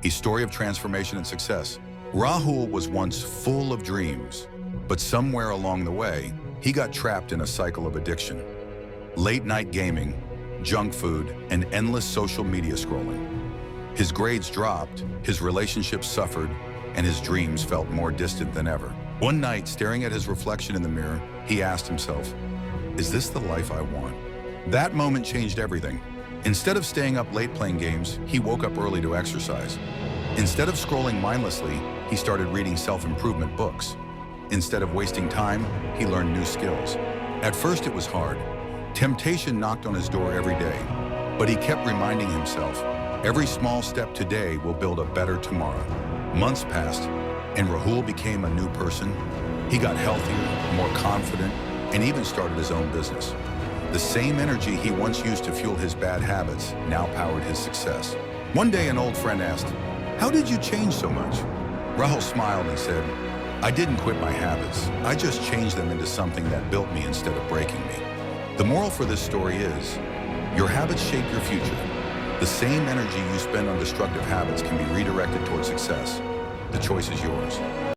a story of transformation and success. Rahul was once full of dreams, but somewhere along the way, he got trapped in a cycle of addiction. Late night gaming, junk food, and endless social media scrolling. His grades dropped, his relationships suffered, and his dreams felt more distant than ever. One night, staring at his reflection in the mirror, he asked himself, "Is this the life I want?" That moment changed everything. Instead of staying up late playing games, he woke up early to exercise. Instead of scrolling mindlessly, he started reading self-improvement books. Instead of wasting time, he learned new skills. At first it was hard. Temptation knocked on his door every day, but he kept reminding himself, every small step today will build a better tomorrow. Months passed, and Rahul became a new person. He got healthier, more confident, and even started his own business. The same energy he once used to fuel his bad habits now powered his success. One day an old friend asked, "How did you change so much?" Rahul smiled and said, "I didn't quit my habits. I just changed them into something that built me instead of breaking me." The moral for this story is, your habits shape your future. The same energy you spend on destructive habits can be redirected toward success. The choice is yours.